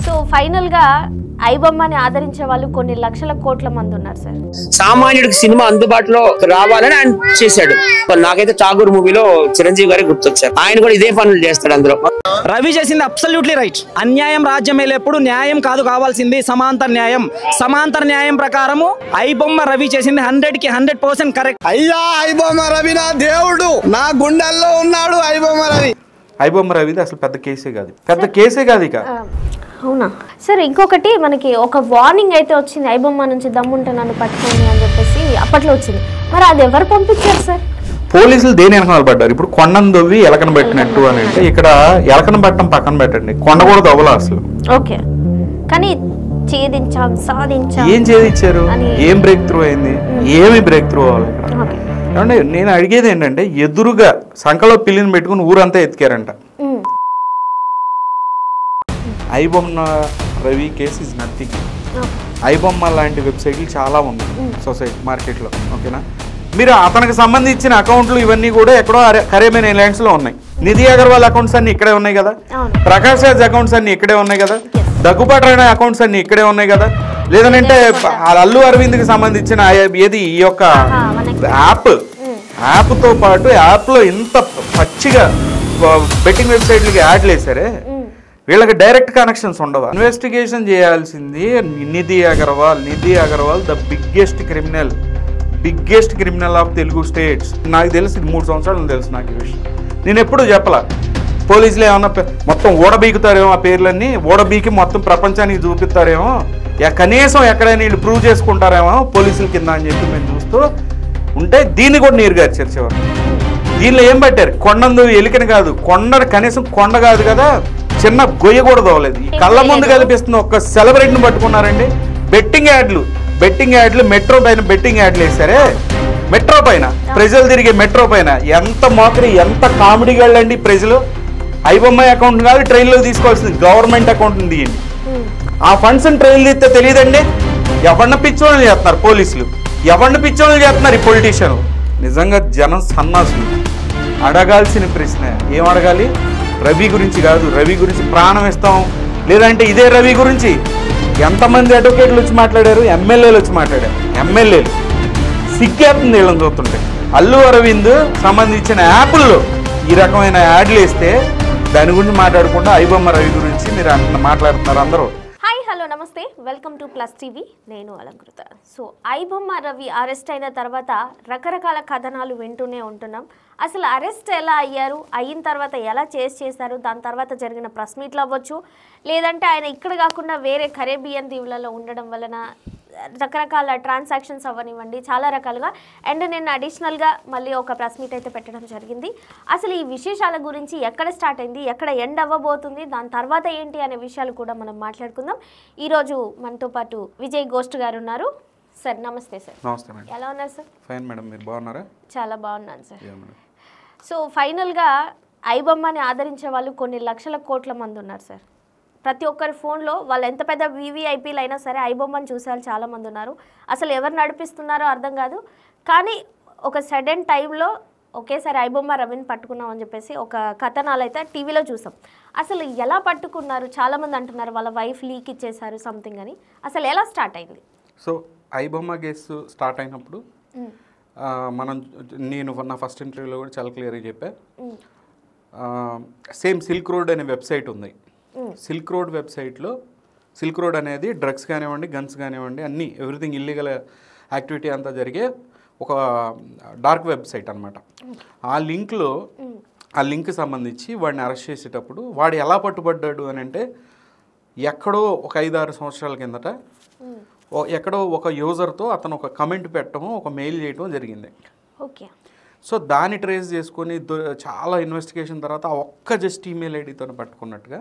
So final గా ఐబొమ్మని ఆదరించే వాళ్ళు కొన్ని లక్షల కోట్ల మంది ఉన్నారు సార్. సామాన్యుడికి సినిమా అందుబాటులో రావాలని ఆయన చేశాడు. నాకైతే ఠాగూర్ మూవీలో చిరంజీవి గారి గుర్తొచ్చారు. ఆయన కూడా ఇదే పనులు చేస్తాడు. అందులో రవి చేసింది అబ్సల్యూట్లీ రైట్. అన్యాయం రాజ్యం ఎప్పుడు న్యాయం కాదు కావాల్సింది సమాంతర న్యాయం. సమాంతర న్యాయం ప్రకారము ఐబొమ్మ రవి చేసింది 100కి 100% కరెక్ట్. అయ్యా ఐబొమ్మ రవి నా దేవుడు, నా గుండెల్లో ఉన్నాడు ఐబొమ్మ రవి. ఐబొమ్మ రవిది అసలు పెద్ద కేసే కాదు ఇక. అవునా సార్? ఇంకొకటి మనకి ఒక వార్నింగ్ అయితే వచ్చింది ఐబొమ్మ నుంచి, దమ్ముంటే నన్ను పట్టుకోండి అని చెప్పేసి అప్పట్లో వచ్చింది. మరి అది ఎవరు పంపించారు సార్? పోలీసులు దేని వెనకాల పడ్డారు? ఇప్పుడు కొండను దొవ్వి ఎలకన పెట్టినట్టు అని అంటే ఇక్కడ ఎలకన పెట్టడం పక్కన పెట్టండి, కొండ కూడా దొవ్వలా అసలు. ఓకే, కానీ ఛేదించాం సాధించాం. ఏం ఛేదించారు? ఏం బ్రేక్ త్రూ అయింది? ఏమి బ్రేక్ త్రూ అవ్వాలి? ఏమంటే నేను అడిగేది ఏంటంటే, ఎదురుగా సంకలో పిల్లిని పెట్టుకుని ఊరంతా ఎత్తికారంట. IBomma Ravi case is nothing. IBomma లాంటి వెబ్సైట్లు చాలా ఉన్నాయి సొసైటీ మార్కెట్లో, ఓకేనా? మీరు అతనికి సంబంధించిన అకౌంట్లు ఇవన్నీ కూడా ఎక్కడో కరేబియన్ ఐలాండ్స్లో ఉన్నాయి. నిధి అగర్వాల్ అకౌంట్స్ అన్ని ఇక్కడే ఉన్నాయి కదా, ప్రకాష్ రాజ్ అకౌంట్స్ అన్ని ఇక్కడే ఉన్నాయి కదా, దగ్గుబాటి రాణా అకౌంట్స్ అన్ని ఇక్కడే ఉన్నాయి కదా. లేదంటే అల్లు అరవింద్కి సంబంధించిన ఏది ఈ యొక్క యాప్తో పాటు యాప్లో ఇంత పచ్చిగా బెట్టింగ్ వెబ్సైట్లకి యాడ్లు వేసారే, వీళ్ళకి డైరెక్ట్ కనెక్షన్స్ ఉండవా? ఇన్వెస్టిగేషన్ చేయాల్సింది Nidhi Agarwal the biggest criminal of Telugu states. నాకు తెలిసి 3 సంవత్సరాలు తెలుసు నాకు ఈ విషయం. నేను ఎప్పుడూ చెప్పలా. పోలీసులు ఏమన్నా మొత్తం ఓడబీకుతారేమో, ఆ పేర్లన్నీ ఓడబీకి మొత్తం ప్రపంచానికి చూపిస్తారేమో, కనీసం ఎక్కడైనా వీళ్ళు ప్రూవ్ చేసుకుంటారేమో పోలీసుల కింద అని చెప్పి మేము చూస్తూ ఉంటే దీన్ని కూడా నీరు గారు చర్చేవారు. దీనిలో ఏం పెట్టారు? కొండందు ఎలికని కాదు, కనీసం కొండ కాదు కదా, చిన్న గొయ్య కూడా తోవలేదు. ఈ కళ్ళ ముందు కనిపిస్తున్న ఒక్క సెలబ్రిటీని పట్టుకున్నారండి. బెట్టింగ్ యాడ్లు మెట్రో పైన బెట్టింగ్ యాడ్లు వేసారే, మెట్రో పైన ప్రజలు తిరిగే మెట్రో పైన ఎంత మోకరి, ఎంత కామెడీ గళ్ళండి ప్రజలు. ఐబొమ్మ అకౌంట్ కాదు ట్రైన్లో తీసుకోవాల్సింది, గవర్నమెంట్ అకౌంట్ని తీయండి. ఆ ఫండ్స్ ట్రైన్లు తీస్తే తెలియదండి. ఎవరిని పిచ్చోళ్ళు చేస్తున్నారు పోలీసులు, ఎవరిని పిచ్చోళ్ళు చేస్తున్నారు ఈ పొలిటీషియన్. నిజంగా జనం సన్నాసులు. అడగాల్సిన ప్రశ్న ఏం అడగాలి? రవి గురించి కాదు, రవి గురించి ప్రాణం ఇస్తాం, లేదంటే ఇదే రవి గురించి ఎంతమంది అడ్వకేట్లు వచ్చి మాట్లాడారు, ఎమ్మెల్యేలు వచ్చి మాట్లాడారు. ఎమ్మెల్యేలు సిగ్గేస్తుంది వీళ్ళని చూస్తుంటే. అల్లు అరవింద్ సంబంధించిన యాప్ల్లో ఈ రకమైన యాడ్లు వేస్తే దాని గురించి మాట్లాడకుండా ఐబొమ్మ రవి గురించి మీరు మాట్లాడుతున్నారు అందరూ. హాయ్ హలో నమస్తే, వెల్కమ్ టు ప్లస్ టీవీ. నేను అలంకృత. సో ఐబొమ్మ రవి అరెస్ట్ అయిన తర్వాత రకరకాల కథనాలు వింటూనే ఉంటున్నాం. అసలు అరెస్ట్ ఎలా అయ్యారు, అయిన తర్వాత ఎలా చేశారు, దాని తర్వాత జరిగిన ప్రెస్ మీట్లు అవ్వచ్చు, లేదంటే ఆయన ఇక్కడ కాకుండా వేరే కరేబియన్ దీవులలో ఉండడం వలన రకరకాల ట్రాన్సాక్షన్స్ అవ్వనివ్వండి, చాలా రకాలుగా. అండ్ నేను అడిషనల్గా మళ్ళీ ఒక ప్రెస్ మీట్ అయితే పెట్టడం జరిగింది. అసలు ఈ విశేషాల గురించి ఎక్కడ స్టార్ట్ అయింది, ఎక్కడ ఎండ్ అవ్వబోతుంది, దాని తర్వాత ఏంటి అనే విషయాలు కూడా మనం మాట్లాడుకుందాం. ఈరోజు మనతో పాటు విజయ్ గోస్ట్ గారు ఉన్నారు. సార్ నమస్తే. సార్ నమస్తే మేడం. ఎలా ఉన్నారు సార్? ఫైన్ మేడం, మీరు బాగున్నారా? చాలా బాగున్నాను సార్. సో ఫైనల్గా ఐబొమ్మని ఆదరించే వాళ్ళు కొన్ని లక్షల కోట్ల మంది ఉన్నారు సార్. ప్రతి ఒక్కరి ఫోన్లో వాళ్ళు ఎంత పెద్ద వీవీఐపీలు అయినా సరే ఐబొమ్మని చూసే వాళ్ళు చాలామంది ఉన్నారు. అసలు ఎవరు నడిపిస్తున్నారో అర్థం కాదు. కానీ ఒక సడన్ టైంలో ఒకేసారి ఐబొమ్మ రవిని పట్టుకున్నాం అని చెప్పేసి ఒక కథనాలు అయితే టీవీలో చూసాం. అసలు ఎలా పట్టుకున్నారు? చాలామంది అంటున్నారు వాళ్ళ వైఫ్ లీక్ ఇచ్చేశారు సంథింగ్ అని. అసలు ఎలా స్టార్ట్ అయింది? సో ఐబొమ్మ కేసు స్టార్ట్ అయినప్పుడు నేను నా ఫస్ట్ ఇంటర్వ్యూలో కూడా చాలా క్లియర్గా చెప్పా. సేమ్ సిల్క్ రోడ్ అనే వెబ్సైట్ ఉంది. సిల్క్ రోడ్ వెబ్సైట్లో, సిల్క్ రోడ్ అనేది డ్రగ్స్ కానివ్వండి, గన్స్ కానివ్వండి, అన్నీ ఎవ్రీథింగ్ ఇల్లీగల్ యాక్టివిటీ అంతా జరిగే ఒక డార్క్ వెబ్సైట్ అనమాట. ఆ లింక్ సంబంధించి వాడిని అరెస్ట్ చేసేటప్పుడు వాడు ఎలా పట్టుబడ్డాడు అని అంటే, ఎక్కడో ఒక 5-6 సంవత్సరాల కిందట ఎక్కడో ఒక యూజర్తో అతను ఒక కమెంట్ పెట్టడం, ఒక మెయిల్ చేయడం జరిగింది. ఓకే. సో దాన్ని ట్రేస్ చేసుకొని చాలా ఇన్వెస్టిగేషన్ తర్వాత ఆ ఒక్క జస్ట్ ఈమెయిల్ ఐడితో పట్టుకున్నట్టుగా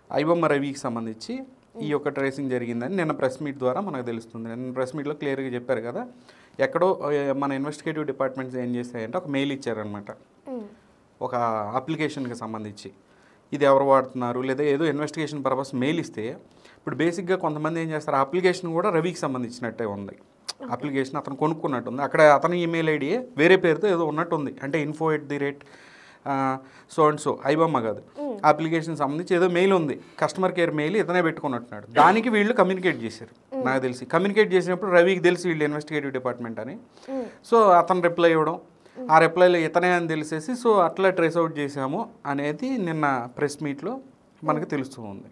ఐబొమ్మ రవికి సంబంధించి ఈ యొక్క ట్రేసింగ్ జరిగిందని నిన్న ప్రెస్ మీట్ ద్వారా మనకు తెలుస్తుంది. నిన్న ప్రెస్ మీట్లో క్లియర్గా చెప్పారు కదా, ఎక్కడో మన ఇన్వెస్టిగేటివ్ డిపార్ట్మెంట్స్ ఏం చేస్తాయంటే ఒక మెయిల్ ఇచ్చారనమాట, ఒక అప్లికేషన్కి సంబంధించి ఇది ఎవరు వాడుతున్నారు లేదా ఏదో ఇన్వెస్టిగేషన్ పర్పస్ మెయిల్ ఇస్తే, ఇప్పుడు బేసిక్గా కొంతమంది ఏం చేస్తారు, ఆ అప్లికేషన్ కూడా రవికి సంబంధించినట్టే ఉంది. అప్లికేషన్ అతను కొనుక్కున్నట్టుంది, అక్కడ అతని ఈమెయిల్ ఐడి వేరే పేరుతో ఏదో ఉన్నట్టుంది, అంటే info@ so and so iBomma కాదు. అప్లికేషన్ సంబంధించి ఏదో మెయిల్ ఉంది, కస్టమర్ కేర్ మెయిల్ ఇతనే పెట్టుకున్నట్టున్నాడు. దానికి వీళ్ళు కమ్యూనికేట్ చేశారు నాకు తెలిసి. కమ్యూనికేట్ చేసినప్పుడు రవికి తెలిసి వీళ్ళు ఇన్వెస్టిగేటివ్ డిపార్ట్మెంట్ అని, సో అతను రిప్లై ఇవ్వడం, ఆ రిప్లైలో ఇతనే అని తెలిసేసి సో అట్లా ట్రేస్ అవుట్ చేసాము అనేది నిన్న ప్రెస్ మీట్లో మనకు తెలుస్తూ ఉంది.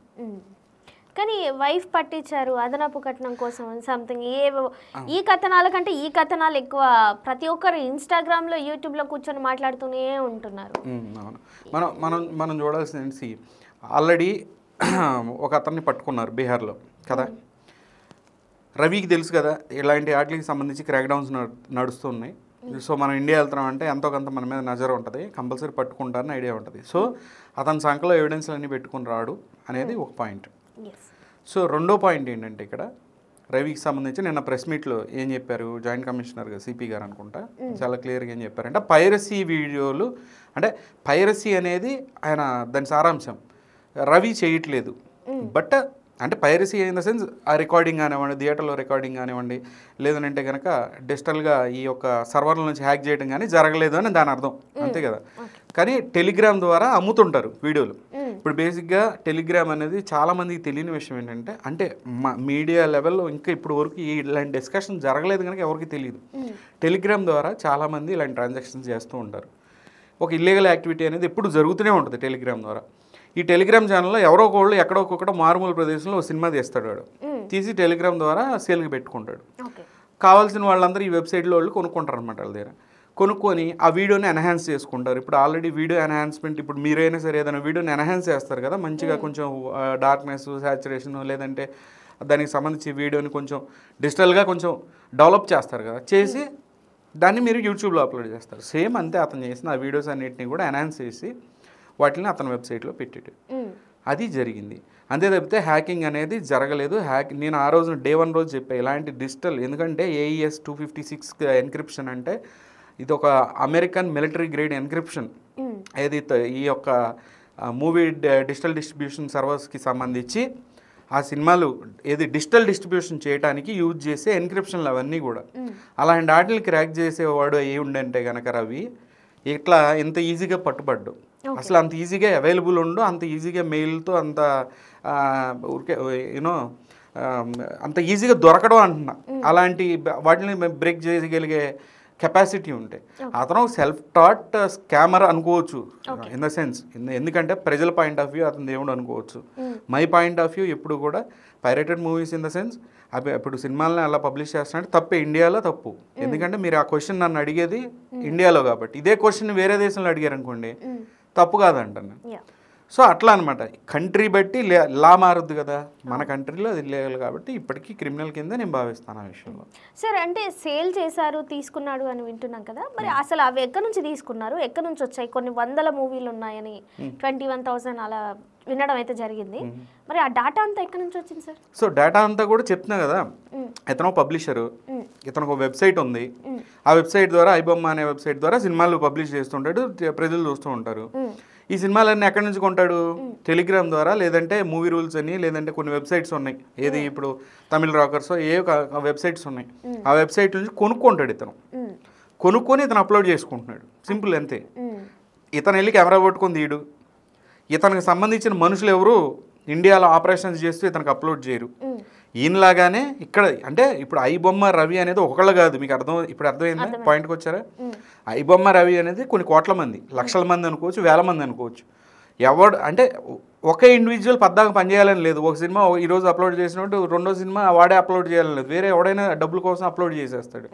కానీ వైఫ్ పట్టించారు అదనపు కట్నం కోసం సంథింగ్, ఈ కథనాల కంటే ఈ కథనాలు ఎక్కువ ప్రతి ఒక్కరు ఇన్స్టాగ్రామ్లో యూట్యూబ్లో కూర్చొని మాట్లాడుతూనే ఉంటున్నారు. అవును, మనం మనం మనం చూడాల్సింది ఆల్రెడీ ఒక అతన్ని పట్టుకున్నారు బీహార్లో కదా. రవికి తెలుసు కదా ఇలాంటి వాటికి సంబంధించి క్రాక్ డౌన్స్ నడుస్తున్నాయి. సో మనం ఇండియా వెళ్తున్నాం అంటే ఎంతో కొంత మన మీద నజర్ ఉంటుంది, కంపల్సరీ పట్టుకుంటారని ఐడియా ఉంటుంది. సో అతని సంఖ్యలో ఎవిడెన్స్లు అన్నీ పెట్టుకుని రాడు అనేది ఒక పాయింట్. సో రెండో పాయింట్ ఏంటంటే ఇక్కడ రవికి సంబంధించి నిన్న ప్రెస్ మీట్లో ఏం చెప్పారు జాయింట్ కమిషనర్ సిపి గారు అనుకుంటా, చాలా క్లియర్గా ఏం చెప్పారంటే పైరసీ వీడియోలు అంటే పైరసీ అనేది ఆయన దాని సారాంశం రవి చేయట్లేదు. బట్ అంటే పైరసీ ఇన్ ద సెన్స్ ఆ రికార్డింగ్ కానివ్వండి, థియేటర్లో రికార్డింగ్ కానివ్వండి, లేదంటే కనుక డిజిటల్గా ఈ యొక్క సర్వర్ల నుంచి హ్యాక్ చేయడం కానీ జరగలేదు అని దాని అర్థం, అంతే కదా. కానీ టెలిగ్రామ్ ద్వారా అమ్ముతుంటారు వీడియోలు. ఇప్పుడు బేసిక్గా టెలిగ్రామ్ అనేది చాలామందికి తెలియని విషయం ఏంటంటే, అంటే మీడియా లెవెల్లో ఇంకా ఇప్పుడు వరకు ఇలాంటి డిస్కషన్ జరగలేదు కనుక ఎవరికి తెలియదు. టెలిగ్రామ్ ద్వారా చాలామంది ఇలాంటి ట్రాన్సాక్షన్స్ చేస్తూ ఉంటారు. ఒక ఇల్లీగల్ యాక్టివిటీ అనేది ఎప్పుడు జరుగుతూనే ఉంటుంది టెలిగ్రామ్ ద్వారా. ఈ టెలిగ్రామ్ ఛానల్లో ఎవరో ఒకళ్ళు ఎక్కడో ఒక్కొక్కటి మారుమూల ప్రదేశంలో ఒక సినిమా తీస్తాడు వాడు, తీసి టెలిగ్రామ్ ద్వారా సేల్కి పెట్టుకుంటాడు. కావాల్సిన వాళ్ళందరూ ఈ వెబ్సైట్లో వాళ్ళు కొనుక్కుంటారు అనమాట వాళ్ళ దగ్గర. కొనుక్కొని ఆ వీడియోని ఎన్హాన్స్ చేసుకుంటారు. ఇప్పుడు ఆల్రెడీ వీడియో ఎన్హాన్స్మెంట్, ఇప్పుడు మీరైనా సరే ఏదైనా వీడియోని ఎన్హాన్స్ చేస్తారు కదా, మంచిగా కొంచెం డార్క్నెస్, సాచురేషన్, లేదంటే దానికి సంబంధించి వీడియోని కొంచెం డిజిటల్గా కొంచెం డెవలప్ చేస్తారు కదా, చేసి దాన్ని మీరు యూట్యూబ్లో అప్లోడ్ చేస్తారు. సేమ్ అంతే అతను చేసిన ఆ వీడియోస్ అన్నిటిని కూడా ఎన్హాన్స్ చేసి వాటిని అతని వెబ్సైట్లో పెట్టాడు. అది జరిగింది. అంతే తప్పితే హ్యాకింగ్ అనేది జరగలేదు. నేను ఆ రోజు డే 1 రోజు చెప్పాను ఇలాంటి డిజిటల్, ఎందుకంటే AES 256 ఎన్క్రిప్షన్ అంటే ఇది ఒక అమెరికన్ మిలిటరీ గ్రేడ్ ఎన్క్రిప్షన్. ఏది ఈ యొక్క మూవీ డిజిటల్ డిస్ట్రిబ్యూషన్ సర్వర్స్కి సంబంధించి ఆ సినిమాలు ఏది డిజిటల్ డిస్ట్రిబ్యూషన్ చేయడానికి యూజ్ చేసే ఎన్క్రిప్షన్లు అవన్నీ కూడా. అలాంటి వాటిని క్రాక్ చేసేవాడు అయ్యి ఉండంటే కనుక రవి ఇట్లా ఎంత ఈజీగా పట్టుబడ్డు, అసలు అంత ఈజీగా అవైలబుల్ ఉండు, అంత ఈజీగా మెయిల్తో అంత యూనో అంత ఈజీగా దొరకడం అంటున్నా. అలాంటి వాటిని బ్రేక్ చేయగలిగే కెపాసిటీ ఉంటాయి. అతను సెల్ఫ్ టాట్ స్కామర్ అనుకోవచ్చు ఇన్ ద సెన్స్, ఎందుకంటే ప్రజల పాయింట్ ఆఫ్ వ్యూ అతను దేవుడు అనుకోవచ్చు. మై పాయింట్ ఆఫ్ వ్యూ ఎప్పుడు కూడా pirated movies in the sense అవి ఇప్పుడు సినిమాలని అలా పబ్లిష్ చేస్తున్నట్టు తప్పే, ఇండియాలో తప్పు. ఎందుకంటే మీరు ఆ క్వశ్చన్ నన్ను అడిగేది ఇండియాలో కాబట్టి, ఇదే క్వశ్చన్ వేరే దేశంలో అడిగారు అనుకోండి తప్పు కాదంటాను. సో అట్లా అనమాట, కంట్రీ బట్టి లా మారుద్ది కదా. మన కంట్రీలో అది లీగల్ కాబట్టి ఇప్పటికీ క్రిమినల్ కింద నేను భావిస్తాను ఆ విషయంలో. సార్ అంటే సేల్ చేశారు, తీసుకున్నాడు అని వింటున్నాం కదా, మరి అసలు అవి ఎక్కడి నుంచి తీసుకున్నారు, ఎక్కడి నుంచి వచ్చాయి? కొన్ని వందల మూవీలు ఉన్నాయని 21,000 అలా వినడం అయితే జరిగింది. మరి ఆ డేటా అంతా ఎక్కడి నుంచి వచ్చింది సార్? సో డేటా అంతా కూడా చెప్తున్నా కదా, ఇతను పబ్లిషరు, ఇతనికి ఒక వెబ్సైట్ ఉంది. ఆ వెబ్సైట్ ద్వారా ఐబొమ్మ అనే వెబ్సైట్ ద్వారా సినిమాలు పబ్లిష్ చేస్తుంటాడు, ప్రజలు చూస్తూ ఉంటారు. ఈ సినిమాలన్నీ ఎక్కడి నుంచి కొంటాడు? టెలిగ్రామ్ ద్వారా, లేదంటే మూవీ రూల్స్ అని, లేదంటే కొన్ని వెబ్సైట్స్ ఉన్నాయి. ఏది ఇప్పుడు తమిళ రాకర్స్ ఏ వెబ్సైట్స్ ఉన్నాయి, ఆ వెబ్సైట్ నుంచి కొనుక్కుంటాడు ఇతను. కొనుక్కొని ఇతను అప్లోడ్ చేసుకుంటున్నాడు, సింపుల్ అంతే. ఇతను వెళ్ళి కెమెరా పట్టుకొని తీయడు. ఇతనికి సంబంధించిన మనుషులు ఎవరు ఇండియాలో ఆపరేషన్స్ చేస్తూ ఇతనికి అప్లోడ్ చేయరు. ఈయనలాగానే ఇక్కడ అంటే ఇప్పుడు ఐబొమ్మ రవి అనేది ఒకళ్ళు కాదు, మీకు అర్థమైందా? పాయింట్కి వచ్చారా? ఐబొమ్మ రవి అనేది కొన్ని కోట్ల మంది, లక్షల మంది అనుకోవచ్చు, వేల మంది అనుకోవచ్చు. ఎవడు అంటే ఒకే ఇండివిజువల్ పద్దాక పనిచేయాలని లేదు. ఒక సినిమా ఈరోజు అప్లోడ్ చేసినట్టు రెండో సినిమా వాడే అప్లోడ్ చేయాలని లేదు, వేరే ఎవడైనా డబ్బుల కోసం అప్లోడ్ చేసేస్తాడు.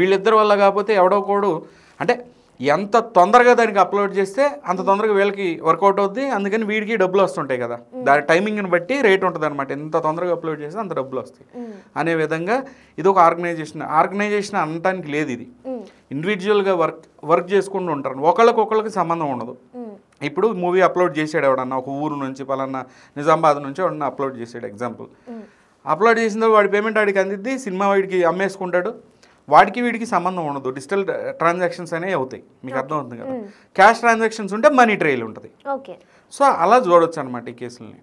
వీళ్ళిద్దరి వల్ల కాకపోతే ఎవడో కోడు అంటే ఎంత తొందరగా దానికి అప్లోడ్ చేస్తే అంత తొందరగా వీళ్ళకి వర్కౌట్ అవుద్ది, అందుకని వీడికి డబ్బులు వస్తుంటాయి కదా. దాని టైమింగ్ని బట్టి రేట్ ఉంటుంది అనమాట. ఎంత తొందరగా అప్లోడ్ చేస్తే అంత డబ్బులు వస్తాయి అనే విధంగా ఇది ఒక ఆర్గనైజేషన్ అనటానికి లేదు. ఇది ఇండివిజువల్గా వర్క్ చేసుకుంటూ ఉంటారు, ఒకళ్ళకి సంబంధం ఉండదు. ఇప్పుడు మూవీ అప్లోడ్ చేసాడు ఎవడన్నా ఒక ఊరు నుంచి, పలానా నిజామాబాద్ నుంచి ఎవడన్నా అప్లోడ్ చేసాడు ఎగ్జాంపుల్. అప్లోడ్ చేసిన తర్వాత వాడి పేమెంట్ వాడికి అందిద్ది, సినిమా వాడికి అమ్మేసుకుంటాడు. వాడికి వీడికి సంబంధం ఉండదు, డిజిటల్ ట్రాన్సాక్షన్స్ అనేవి అవుతాయి. మీకు అర్థమవుతుంది కదా. క్యాష్ ట్రాన్సాక్షన్స్ ఉంటే మనీ ట్రైల్ ఉంటుంది. ఓకే, సో అలా చూడవచ్చు అనమాట ఈ కేసులని.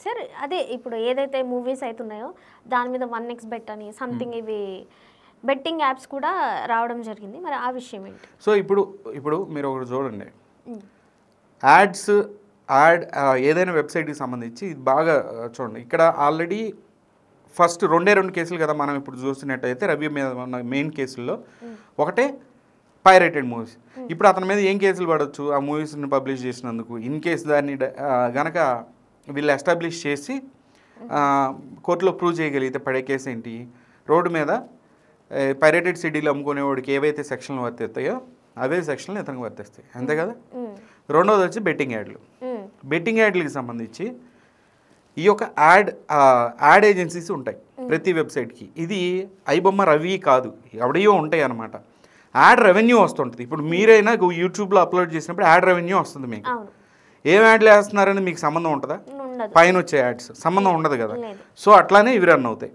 సరే, అదే ఇప్పుడు ఏదైతే మూవీస్ అవుతున్నాయో దాని మీద 1xBet అని సంథింగ్ ఇవి బెట్టింగ్ యాప్స్ కూడా రావడం జరిగింది, మరి ఆ విషయం ఏంటి? సో ఇప్పుడు మీరు ఒకటి చూడండి, యాడ్స్ యాడ్ ఏదైనా వెబ్సైట్కి సంబంధించి ఇది బాగా చూడండి. ఇక్కడ ఆల్రెడీ ఫస్ట్ 2 కేసులు కదా మనం ఇప్పుడు చూస్తున్నట్టయితే రవి మీద ఉన్న మెయిన్ కేసుల్లో ఒకటే పైరేటెడ్ మూవీస్. ఇప్పుడు అతని మీద ఏం కేసులు పడవచ్చు? ఆ మూవీస్ని పబ్లిష్ చేసినందుకు. ఇన్ కేసు దాన్ని గనక వీళ్ళు ఎస్టాబ్లిష్ చేసి కోర్టులో ప్రూవ్ చేయగలిగితే పడే కేసు ఏంటి? రోడ్డు మీద పైరేటెడ్ సిడీలు అమ్ముకునేవాడికి ఏవైతే సెక్షన్లు వర్తిస్తాయో అవే సెక్షన్లు ఇతనికి వర్తిస్తాయి, అంతే కదా. రెండోది వచ్చి బెట్టింగ్ యాడ్లు. బెట్టింగ్ యాడ్లకి సంబంధించి ఈ యొక్క యాడ్ ఏజెన్సీస్ ఉంటాయి ప్రతి వెబ్సైట్కి. ఇది ఐబొమ్మ రవి కాదు, ఎవడయో ఉంటాయి అన్నమాట. యాడ్ రెవెన్యూ వస్తుంటుంది. ఇప్పుడు మీరైనా యూట్యూబ్లో అప్లోడ్ చేసినప్పుడు యాడ్ రెవెన్యూ వస్తుంది మీకు. ఏం యాడ్లు వేస్తున్నారని మీకు సంబంధం ఉంటుందా? పైన వచ్చే యాడ్స్ సంబంధం ఉండదు కదా. సో అట్లానే ఇవి రన్ అవుతాయి.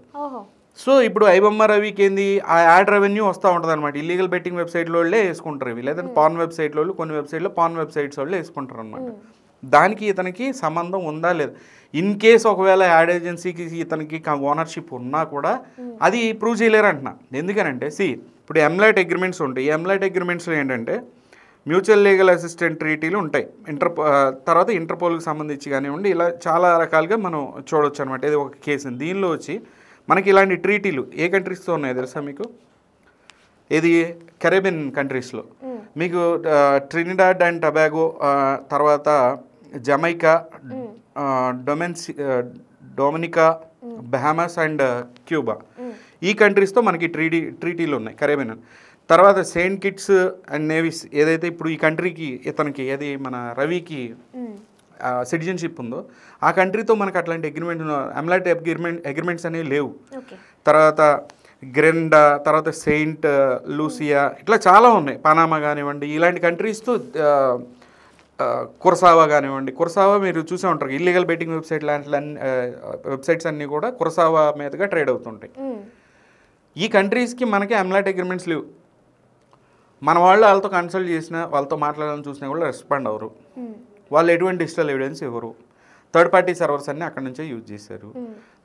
సో ఇప్పుడు ఐబొమ్మ రవికి ఏంది ఆ యాడ్ రెవెన్యూ వస్తూ ఉంటుంది అనమాట. ఇల్లీగల్ బెట్టింగ్ వెబ్సైట్లో వాళ్ళే వేసుకుంటారు ఇవి, లేదంటే పాన్ వెబ్సైట్లో వాళ్ళు, కొన్ని వెబ్సైట్లో పాన్ వెబ్సైట్స్ వాళ్ళు వేసుకుంటారు అనమాట. దానికి ఇతనికి సంబంధం ఉందా లేదా? ఇన్ కేస్ ఒకవేళ యాడ్ ఏజెన్సీకి ఇతనికి ఓనర్షిప్ ఉన్నా కూడా అది ప్రూవ్ చేయలేరు అంటున్నా. ఎందుకనంటే ఇప్పుడు ఎంలైట్ అగ్రిమెంట్స్ ఉంటాయి. ఈ ఎంలైట్ అగ్రిమెంట్స్లో ఏంటంటే మ్యూచువల్ లీగల్ అసిస్టెంట్ ట్రీటీలు ఉంటాయి. తర్వాత ఇంటర్పోల్కి సంబంధించి కానివ్వండి, ఇలా చాలా రకాలుగా మనం చూడవచ్చు అనమాట. ఇది ఒక కేసు. దీనిలో వచ్చి మనకి ఇలాంటి ట్రీటీలు ఏ కంట్రీస్తో ఉన్నాయి తెలుసా మీకు? ఇది కరేబియన్ కంట్రీస్లో మీకు ట్రినిడాడ్ అండ్ టొబాగో, తర్వాత Jamaica, Dominica, Bahamas and Cuba, ఈ కంట్రీస్తో మనకి ట్రీటీలు ఉన్నాయి కరేబియన్. తర్వాత సెయింట్ కిట్స్ అండ్ నేవిస్ ఏదైతే ఇప్పుడు ఈ కంట్రీకి ఇతనికి ఏది మన రవికి సిటిజన్షిప్ ఉందో ఆ కంట్రీతో మనకు అట్లాంటి ఎంలైట్ అగ్రిమెంట్స్ అనేవి లేవు. తర్వాత గ్రెండా, తర్వాత సెయింట్ లూసియా, ఇట్లా చాలా ఉన్నాయి. పనామా కానివ్వండి, ఇలాంటి కంట్రీస్తో కురసావా కానివ్వండి. కురసావా మీరు చూసే ఉంటారు, ఇల్లీగల్ బెట్టింగ్ వెబ్సైట్స్ అన్నీ కూడా కురసావా మీదుగా ట్రేడ్ అవుతుంటాయి. ఈ కంట్రీస్కి మనకి ఎంలైట్ అగ్రిమెంట్స్ లేవు. మన వాళ్ళు వాళ్ళతో కన్సల్ట్ చేసినా, వాళ్ళతో మాట్లాడాలని చూసినా కూడా రెస్పాండ్ అవ్వరు. వాళ్ళు ఎటువంటి డిజిటల్ ఎవిడెన్స్ ఇవ్వరు. థర్డ్ పార్టీ సర్వర్స్ అన్నీ అక్కడి నుంచే యూజ్ చేశారు.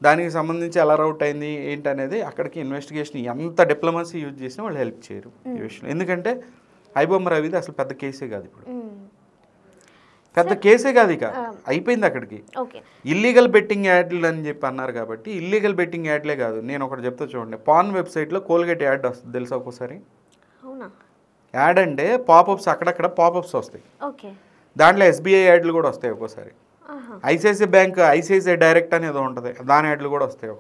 దానికి సంబంధించి ఎలా రౌట్ అయింది ఏంటి అనేది అక్కడికి ఇన్వెస్టిగేషన్ ఎంత డిప్లొమసీ యూజ్ చేసినా వాళ్ళు హెల్ప్ చేయరు ఈ విషయంలో. ఎందుకంటే ఐబొమ్మ రవిది అసలు పెద్ద కేసే కాదు, ఇప్పుడు పెద్ద కేసే కాదు, ఇక అయిపోయింది అక్కడికి. ఇల్లీగల్ బెట్టింగ్ యాడ్లు అని చెప్పి అన్నారు కాబట్టి ఇల్లీగల్ బెట్టింగ్ యాడ్లే కాదు. నేను ఒకటి చెప్తా చూడండి, పాన్ వెబ్సైట్లో కోల్గేట్ యాడ్ వస్తుంది తెలుసా ఒక్కోసారి? యాడ్ అంటే పాపప్స్, అక్కడక్కడ పాపప్స్ వస్తాయి. దాంట్లో ఎస్బీఐ యాడ్లు కూడా వస్తాయి ఒక్కోసారి. ఐసిఐసిఐ బ్యాంక్, ఐసిఐసిఐ డైరెక్ట్ అనేది ఉంటుంది, దాని యాడ్లు కూడా వస్తాయి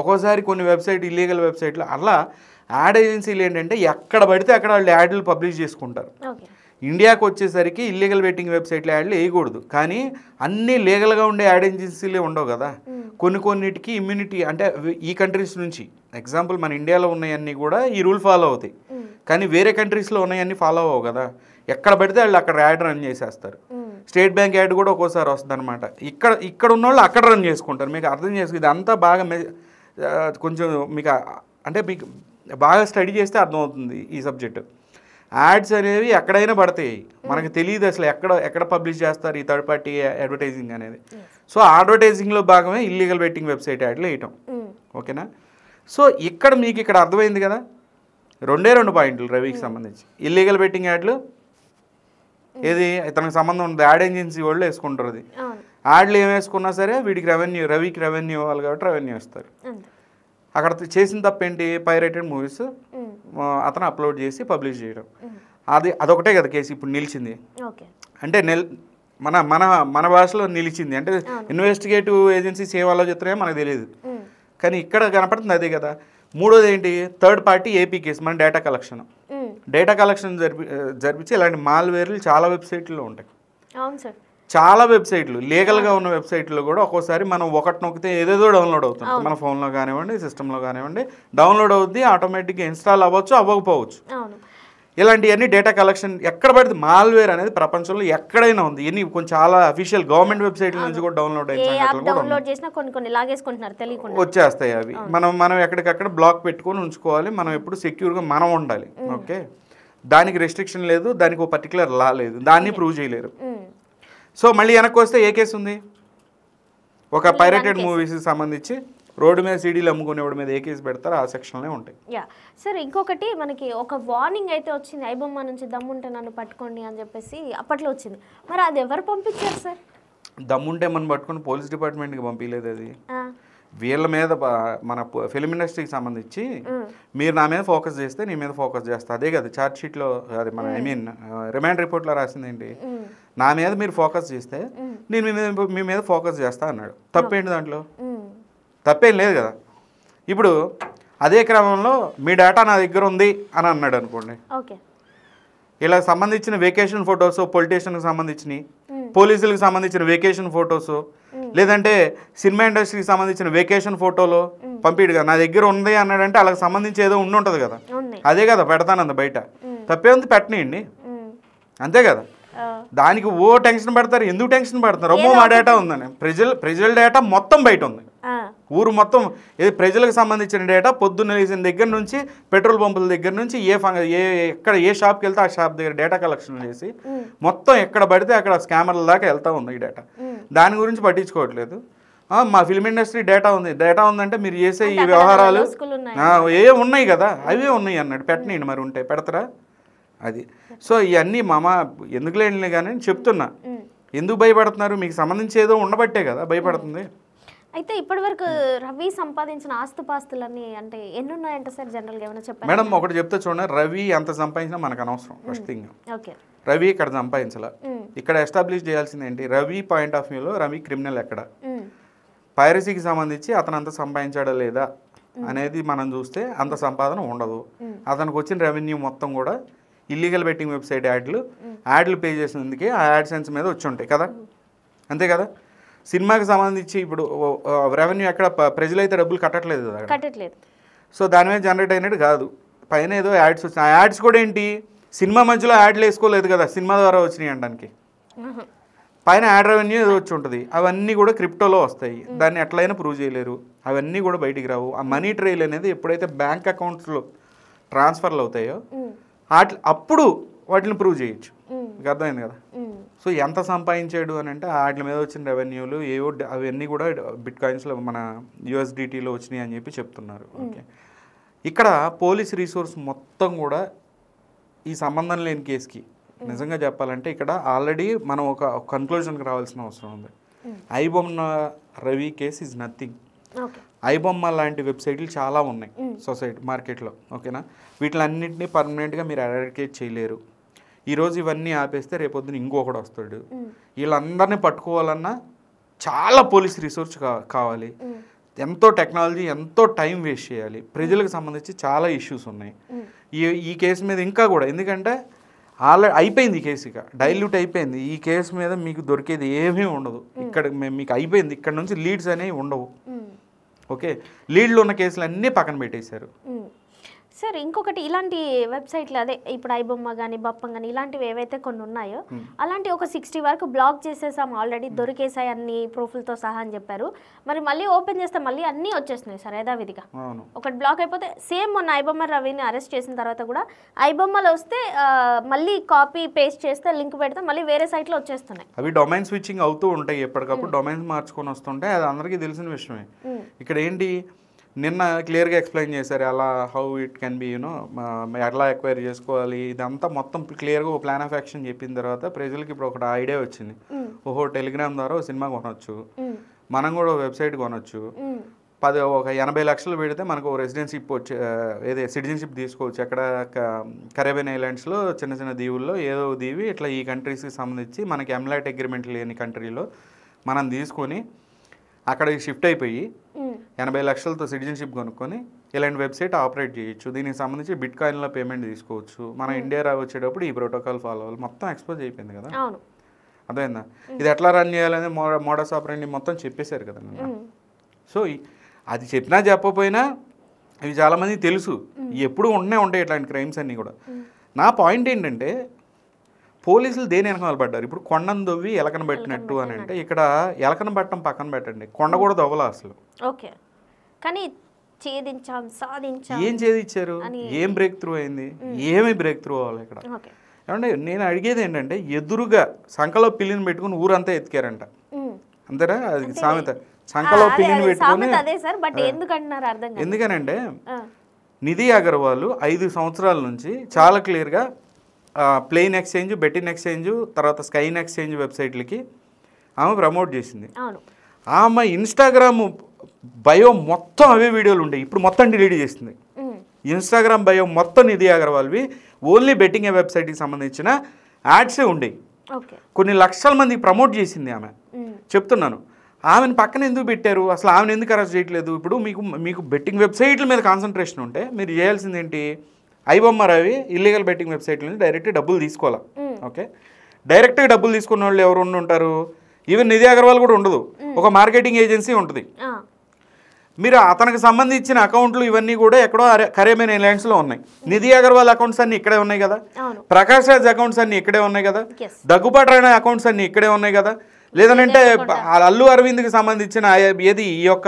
ఒక్కోసారి కొన్ని వెబ్సైట్, ఇల్లీగల్ వెబ్సైట్లు. అలా యాడ్ ఏజెన్సీలు ఏంటంటే ఎక్కడ పడితే అక్కడ వాళ్ళు యాడ్లు పబ్లిష్ చేసుకుంటారు. ఇండియాకు వచ్చేసరికి ఇల్లీగల్ బెట్టింగ్ వెబ్సైట్లు యాడ్లు వేయకూడదు, కానీ అన్నీ లీగల్గా ఉండే యాడ్ ఏజెన్సీలే ఉండవు కదా. కొన్నిటికి ఇమ్యూనిటీ అంటే ఈ కంట్రీస్ నుంచి, ఎగ్జాంపుల్ మన ఇండియాలో ఉన్నాయన్నీ కూడా ఈ రూల్ ఫాలో అవుతాయి, కానీ వేరే కంట్రీస్లో ఉన్నాయన్నీ ఫాలో అవ్వవు కదా. ఎక్కడ పడితే వాళ్ళు అక్కడ యాడ్ రన్ చేసేస్తారు. స్టేట్ బ్యాంక్ యాడ్ కూడా ఒక్కోసారి వస్తుంది అనమాట. ఇక్కడ ఉన్న వాళ్ళు అక్కడ రన్ చేసుకుంటారు. మీకు అర్థం చేసుకు ఇది అంతా బాగా కొంచెం మీకు అంటే మీకు బాగా స్టడీ చేస్తే అర్థమవుతుంది ఈ సబ్జెక్టు. యాడ్స్ అనేవి ఎక్కడైనా పడతాయి, మనకు తెలియదు అసలు ఎక్కడ పబ్లిష్ చేస్తారు ఈ థర్డ్ పార్టీ అడ్వర్టైజింగ్ అనేది. సో అడ్వర్టైజింగ్లో భాగమే ఇల్లీగల్ బెట్టింగ్ వెబ్సైట్ యాడ్లు వేయటం, ఓకేనా. సో ఇక్కడ అర్థమైంది కదా, 2 పాయింట్లు రవికి సంబంధించి. ఇల్లీగల్ బెట్టింగ్ యాడ్లు ఏది ఇతనికి సంబంధం ఉంది, యాడ్ ఏజెన్సీ వాళ్ళు వేసుకుంటారు. అది యాడ్లు ఏం వేసుకున్నా సరే వీడికి రవికి రెవెన్యూ ఇవ్వాలి కాబట్టి రెవెన్యూ ఇస్తారు. అక్కడ చేసిన తప్పేంటి? పైరేటెడ్ మూవీస్ అతను అప్లోడ్ చేసి పబ్లిష్ చేయడం. అదొకటే కదా కేసు ఇప్పుడు నిలిచింది. అంటే మన భాషలో నిలిచింది అంటే ఇన్వెస్టిగేటివ్ ఏజెన్సీస్ ఏ వాళ్ళో చెప్తున్నాయో మనకు తెలియదు, కానీ ఇక్కడ కనపడుతుంది అదే కదా. మూడోది ఏంటి? థర్డ్ పార్టీ ఏపీ కేసు, మన డేటా కలెక్షన్ జరిపించి ఇలాంటి మాల్వేర్లు చాలా వెబ్సైట్లో ఉంటాయి. చాలా వెబ్సైట్లు లీగల్గా ఉన్న వెబ్సైట్లో కూడా ఒక్కోసారి మనం ఒకటి నొక్కితే ఏదేదో డౌన్లోడ్ అవుతుంది. మన ఫోన్లో కానివ్వండి, సిస్టంలో కానివ్వండి డౌన్లోడ్ అవుద్ది, ఆటోమేటిక్గా ఇన్స్టాల్ అవ్వచ్చు, అవ్వకపోవచ్చు. ఇలాంటివన్నీ డేటా కలెక్షన్ ఎక్కడ పడితే మాల్వేర్ అనేది ప్రపంచంలో ఎక్కడైనా ఉంది. ఇన్ని కొంచెం చాలా అఫీషియల్ గవర్నమెంట్ వెబ్సైట్ల నుంచి కూడా డౌన్లోడ్ వచ్చేస్తాయి. అవి మనం ఎక్కడికక్కడ బ్లాక్ పెట్టుకొని ఉంచుకోవాలి. మనం ఎప్పుడు సెక్యూర్గా మనం ఉండాలి, ఓకే. దానికి రెస్ట్రిక్షన్ లేదు, దానికి ఒక పర్టికులర్ లా లేదు, దాన్ని ప్రూవ్ చేయలేరు. సో మళ్ళీ వెనక్కి వస్తే ఏ కేసు ఉంది? ఒక పైరేటెడ్ మూవీస్కి సంబంధించి రోడ్డు మీద సీడీలు అమ్ముకునేవాడి మీద ఏ కేసు పెడతారో ఆ సెక్షన్లే ఉంటాయి. యా సార్, ఇంకొకటి మనకి ఒక వార్నింగ్ అయితే వచ్చింది ఐబొమ్మ నుంచి, దమ్ముంటే నన్ను పట్టుకోండి అని చెప్పేసి అప్పట్లో వచ్చింది. మరి అది ఎవరు పంపించారు సార్? దమ్ముంటే మనం పట్టుకుని పోలీస్ డిపార్ట్మెంట్కి పంపించలేదు. అది వీళ్ళ మీద మన ఫిలిం ఇండస్ట్రీకి సంబంధించి మీరు నా మీద ఫోకస్ చేస్తే నీ మీద ఫోకస్ చేస్తా, అదే కదా ఛార్జ్ షీట్లో, అది మన రిమాండ్ రిపోర్ట్లో రాసింది ఏంటి, నా మీద మీరు ఫోకస్ చేస్తే నేను మీ మీద ఫోకస్ చేస్తా అన్నాడు. తప్పేంటి దాంట్లో? తప్పేం లేదు కదా. ఇప్పుడు అదే క్రమంలో మీ డేటా నా దగ్గర ఉంది అని అన్నాడు అనుకోండి, ఇలా సంబంధించిన వెకేషన్ ఫొటోస్, పొలిటీషియన్కి సంబంధించినవి, పోలీసులకు సంబంధించిన వెకేషన్ ఫొటోస్, లేదంటే సినిమా ఇండస్ట్రీకి సంబంధించిన వెకేషన్ ఫోటోలు పంపిడుగా నా దగ్గర ఉంది అన్నాడంటే వాళ్ళకి సంబంధించి ఏదో ఉండి ఉంటుంది కదా, అదే కదా పెడతానంది బయట. తప్పే ఉంది, పెట్టనియండి, అంతే కదా. దానికి ఓ టెన్షన్ పడతారు. ఎందుకు టెన్షన్ పడతారు? అమ్మో మా డేటా ఉందని. ప్రజల డేటా మొత్తం బయట ఉంది, ఊరు మొత్తం. ఇది ప్రజలకు సంబంధించిన డేటా. పొద్దున్న లేచిన దగ్గర నుంచి పెట్రోల్ పంపుల దగ్గర నుంచి ఎక్కడ ఏ షాప్కి వెళ్తే ఆ షాప్ దగ్గర డేటా కలెక్షన్ చేసి మొత్తం ఎక్కడ పడితే అక్కడ స్కామర్ల దాకా వెళ్తా ఉంది ఈ డేటా. దాని గురించి పట్టించుకోవట్లేదు. మా ఫిల్మ్ ఇండస్ట్రీ డేటా ఉందంటే మీరు చేసే ఈ వ్యవహారాలు ఏ ఉన్నాయి కదా అవే ఉన్నాయి అన్నాడు. పెట్టనండి, మరి ఉంటాయి పెడతారా? అది. సో ఇవన్నీ ఎందుకు లేని కానీ చెప్తున్నా, ఎందుకు భయపడుతున్నారు? మీకు సంబంధించి ఏదో ఉండబట్టే కదా భయపడుతుంది. అయితే ఇప్పటి వరకు రవి సంపాదించిన ఆస్తుపాస్తులన్నీ అంటే ఎన్ని ఉన్నాయంట సార్ జనరల్గా ఏమైనా చెప్పండి మేడం? ఒకటి చెప్తే చూడండి, రవి ఎంత సంపాదించినా మనకు అనవసరం. ఫస్ట్ థింగ్, రవి ఇక్కడ సంపాదించాల. ఇక్కడ ఎస్టాబ్లిష్ చేయాల్సింది ఏంటి? రవి పాయింట్ ఆఫ్ వ్యూలో రవి క్రిమినల్ ఎక్కడ, పైరసీకి సంబంధించి అతను అంత సంపాదించాడా లేదా అనేది మనం చూస్తే అంత సంపాదన ఉండదు. అతనికి వచ్చిన రెవెన్యూ మొత్తం కూడా ఇల్లీగల్ బెట్టింగ్ వెబ్సైట్ యాడ్లు పే చేసినందుకే ఆ యాడ్సెన్స్ మీద వచ్చి ఉంటాయి కదా, అంతే కదా. సినిమాకి సంబంధించి ఇప్పుడు రెవెన్యూ ఎక్కడ ప్రజలైతే డబ్బులు కట్టట్లేదు. సో దాని మీద జనరేట్ అయినట్టు కాదు, పైన ఏదో యాడ్స్ వచ్చినాయి. ఆ యాడ్స్ కూడా ఏంటి, సినిమా మధ్యలో యాడ్లు వేసుకోలేదు కదా, సినిమా ద్వారా వచ్చినాయి అనడానికి. పైన యాడ్ రెవెన్యూ ఏదో వచ్చి ఉంటుంది. అవన్నీ కూడా క్రిప్టోలో వస్తాయి. దాన్ని ఎట్లయినా ప్రూవ్ చేయలేరు. అవన్నీ కూడా బయటికి రావు. ఆ మనీ ట్రైల్ అనేది ఎప్పుడైతే బ్యాంక్ అకౌంట్స్లో ట్రాన్స్ఫర్లు అవుతాయో అప్పుడు వాటిని ప్రూవ్ చేయొచ్చు. మీకు అర్థమైంది కదా. సో ఎంత సంపాదించాడు అని అంటే వాటి మీద వచ్చిన రెవెన్యూలు ఏవో అవన్నీ కూడా బిట్ కాయిన్స్లో మన USDTలో వచ్చినాయి అని చెప్పి చెప్తున్నారు. ఓకే, ఇక్కడ పోలీస్ రిసోర్స్ మొత్తం కూడా ఈ సంబంధం లేని కేసుకి నిజంగా చెప్పాలంటే ఇక్కడ ఆల్రెడీ మనం ఒక కన్క్లూజన్కి రావాల్సిన అవసరం ఉంది. IBomma Ravi case is nothing. IBomma లాంటి వెబ్సైట్లు చాలా ఉన్నాయి సొసైటీ మార్కెట్లో, ఓకేనా. వీటిలన్నింటినీ పర్మనెంట్గా మీరు ఎరాడికేట్ చేయలేరు. ఈరోజు ఇవన్నీ ఆపేస్తే రేపొద్దున ఇంకొకటి వస్తాడు. వీళ్ళందరినీ పట్టుకోవాలన్నా చాలా పోలీస్ రిసోర్స్ కావాలి, ఎంతో టెక్నాలజీ, ఎంతో టైం వేస్ట్ చేయాలి. ప్రజలకు సంబంధించి చాలా ఇష్యూస్ ఉన్నాయి ఈ కేసు మీద ఇంకా కూడా. ఎందుకంటే ఆల్రెడీ అయిపోయింది ఈ కేసు, ఇక డైల్యూట్ అయిపోయింది. ఈ కేసు మీద మీకు దొరికేది ఏమీ ఉండదు. ఇక్కడ మీకు అయిపోయింది. ఇక్కడ నుంచి లీడ్స్ అనేవి ఉండవు. ఓకే, లీడ్లో ఉన్న కేసులు అన్నీ పక్కన పెట్టేశారు. సార్ ఇంకొకటి, ఇలాంటి వెబ్సైట్లు అదే ఇప్పుడు ఐబొమ్మ కానీ బప్పం కానీ ఇలాంటివి ఏవైతే కొన్ని ఉన్నాయో అలాంటి ఒక 60 వరకు బ్లాక్ చేసేసాం ఆల్రెడీ, దొరికేసాయి అన్ని ప్రూఫ్లతో సహా అని చెప్పారు. మరి మళ్ళీ ఓపెన్ చేస్తే మళ్ళీ అన్నీ వచ్చేస్తున్నాయి సార్ యథావిధిగా. ఒకటి బ్లాక్ అయిపోతే సేమ్ మొన్న ఐబొమ్మ రవిని అరెస్ట్ చేసిన తర్వాత కూడా ఐబొమ్మలో వస్తే మళ్ళీ కాపీ పేస్ట్ చేస్తే లింక్ పెడితే మళ్ళీ వేరే సైట్లో వచ్చేస్తున్నాయి. అవి డొమైన్ స్విచ్చింగ్ అవుతూ ఉంటాయి, ఎప్పటికప్పుడు డొమైన్స్ మార్చుకొని వస్తుంటాయి. అది అందరికీ తెలిసిన విషయమే. ఇక్కడ ఏంటి, నిన్న క్లియర్గా ఎక్స్ప్లెయిన్ చేశారు అలా హౌ ఇట్ కెన్ బి ఎట్లా ఎక్వైర్ చేసుకోవాలి. ఇదంతా మొత్తం క్లియర్గా ఒక ప్లాన్ ఆఫ్ యాక్షన్ చెప్పిన తర్వాత ప్రజలకి ఇప్పుడు ఒక ఐడియా వచ్చింది. ఓహో, టెలిగ్రామ్ ద్వారా సినిమా కొనవచ్చు, మనం కూడా వెబ్సైట్ కొనవచ్చు. ఒక 80 లక్షలు పెడితే మనకు రెసిడెన్షిప్ సిటిజన్షిప్ తీసుకోవచ్చు. అక్కడ కరేబియన్ ఐలాండ్స్లో చిన్న చిన్న దీవుల్లో ఏదో దీవి ఇట్లా ఈ కంట్రీస్కి సంబంధించి మనకి ఎంలాట్ అగ్రిమెంట్ లేని కంట్రీలో మనం తీసుకొని అక్కడ షిఫ్ట్ అయిపోయి 80 లక్షలతో సిటిజన్షిప్ కొనుక్కొని ఇలాంటి వెబ్సైట్ ఆపరేట్ చేయొచ్చు. దీనికి సంబంధించి బిట్ కాయిన్లో పేమెంట్ తీసుకోవచ్చు. మన ఇండియా వచ్చేటప్పుడు ఈ ప్రోటోకాల్ ఫాలో అవ్వాలి. మొత్తం ఎక్స్పోజ్ అయిపోయింది కదా, అర్థమైందా. ఇది ఎట్లా రన్ చేయాలని మోడస్ ఆపరేండి మొత్తం చెప్పేశారు కదా. సో అది చెప్పినా చెప్పకపోయినా ఇవి చాలామంది తెలుసు. ఎప్పుడు ఉంటాయి ఇట్లాంటి క్రైమ్స్ అన్నీ కూడా. నా పాయింట్ ఏంటంటే పోలీసులు దేని వెనకాల పడ్డారు. ఇప్పుడు కొండను దొవ్వి ఎలకన పెట్టినట్టు అని అంటే ఇక్కడ ఎలకన పట్టడం పక్కన పెట్టండి, కొండ కూడా దొవ్వలా అసలు. ఓకే, కానీ ఏం చేదిచ్చారు, ఏం బ్రేక్ త్రూ అయింది, ఏమి బ్రేక్ త్రూ అవ్వాలి ఇక్కడ. ఏమంటే నేను అడిగేది ఏంటంటే, ఎదురుగా సంకలో పిల్లిని పెట్టుకుని ఊరంతా ఎతికారంట. అంతేనా? అది సామెత, సంకలో పిల్లిని పెట్టుకొని. అదే సార్, బట్ ఎందుకంటున్నారు అర్థం కాదు. ఎందుకనంటే నిధి అగర్వాల్ 5 సంవత్సరాల నుంచి చాలా క్లియర్గా ప్లెయిన్ ఎక్స్చేంజ్, బెట్టిన్ ఎక్స్చేంజ్, తర్వాత స్కైన్ ఎక్స్చేంజ్ వెబ్సైట్లకి ఆమె ప్రమోట్ చేసింది. ఆమె ఇన్స్టాగ్రామ్ బయో మొత్తం అవే వీడియోలు ఉండేవి, ఇప్పుడు మొత్తం డిలీట్ చేసింది. ఇన్స్టాగ్రామ్ బయో మొత్తం నిధి అగర్వాల్వి ఓన్లీ బెట్టింగ్ వెబ్సైట్కి సంబంధించిన యాడ్సే ఉండేవి. కొన్ని లక్షల మందికి ప్రమోట్ చేసింది ఆమె. చెప్తున్నాను, ఆమెను పక్కన ఎందుకు పెట్టారు, అసలు ఆమెను ఎందుకు అరెస్ట్ చేయట్లేదు? ఇప్పుడు మీకు బెట్టింగ్ వెబ్సైట్ల మీద కాన్సన్ట్రేషన్ ఉంటే మీరు చేయాల్సింది ఏంటి? ఐబొమ్మ రవి ఇల్లీగల్ బెట్టింగ్ వెబ్సైట్ల నుంచి డైరెక్ట్ డబ్బులు తీసుకోవాలి. ఓకే, డైరెక్ట్గా డబ్బులు తీసుకున్న వాళ్ళు ఎవరు ఉంటారు? ఈవెన్ నిధి అగర్వాల్ కూడా ఉండదు, ఒక మార్కెటింగ్ ఏజెన్సీ ఉంటుంది. మీరు అతనికి సంబంధించిన అకౌంట్లు ఇవన్నీ కూడా ఎక్కడో కరేబియన్ ఐలాండ్స్లో ఉన్నాయి. నిధి అగర్వాల్ అకౌంట్స్ అన్ని ఇక్కడే ఉన్నాయి కదా, ప్రకాష్ రాజ్ అకౌంట్స్ అన్ని ఇక్కడే ఉన్నాయి కదా, దగ్గుబాటి రాణా అకౌంట్స్ అన్ని ఇక్కడే ఉన్నాయి కదా. లేదంటే అల్లు అరవింద్కి సంబంధించిన ఏది ఈ యొక్క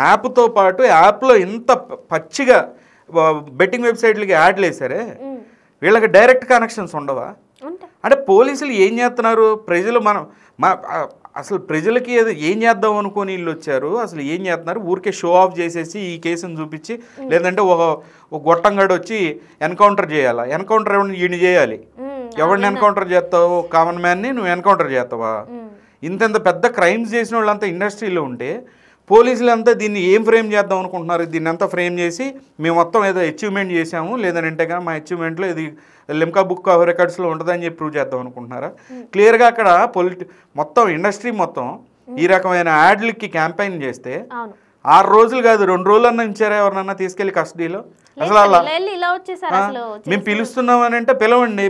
యాప్తో పాటు యాప్లో ఇంత పచ్చిగా బెట్టింగ్ వెబ్సైట్లకి యాడ్లు వేసారే, వీళ్ళకి డైరెక్ట్ కనెక్షన్స్ ఉండవా? అంటే పోలీసులు ఏం చేస్తున్నారు? ప్రజలు అసలు ప్రజలకి ఏం చేద్దాం అనుకొని వీళ్ళు వచ్చారు, అసలు ఏం చేస్తున్నారు? ఊరికే షో ఆఫ్ చేసేసి ఈ కేసును చూపించి, లేదంటే ఒక గొట్టంగాడు వచ్చి ఎన్కౌంటర్ చేయాలా? ఎన్కౌంటర్ ఎవరిని? ఈయన చేయాలి. ఎవరిని ఎన్కౌంటర్ చేస్తావు? కామన్ మ్యాన్ని నువ్వు ఎన్కౌంటర్ చేస్తావా? ఇంత పెద్ద క్రైమ్స్ చేసిన వాళ్ళంతా ఇండస్ట్రీలో ఉంటే పోలీసులు అంతా దీన్ని ఏం ఫ్రేమ్ చేద్దాం అనుకుంటున్నారు? దీన్ని అంతా ఫ్రేమ్ చేసి మేము మొత్తం ఏదో అచీవ్మెంట్ చేసాము, లేదంటే కానీ మా అచీవ్మెంట్లో ఇది లిమ్కా బుక్ ఆఫ్ రికార్డ్స్లో ఉంటుందని చెప్పి ప్రూవ్ చేద్దాం అనుకుంటున్నారా? క్లియర్గా అక్కడ మొత్తం ఇండస్ట్రీ మొత్తం ఈ రకమైన యాడ్లకి క్యాంపెయిన్ చేస్తే 6 రోజులు కాదు 2 రోజులన్నా ఇచ్చారా ఎవరినన్నా తీసుకెళ్లి కస్టడీలో? అసలు అలా మేము పిలుస్తున్నామని అంటే పిలవండి.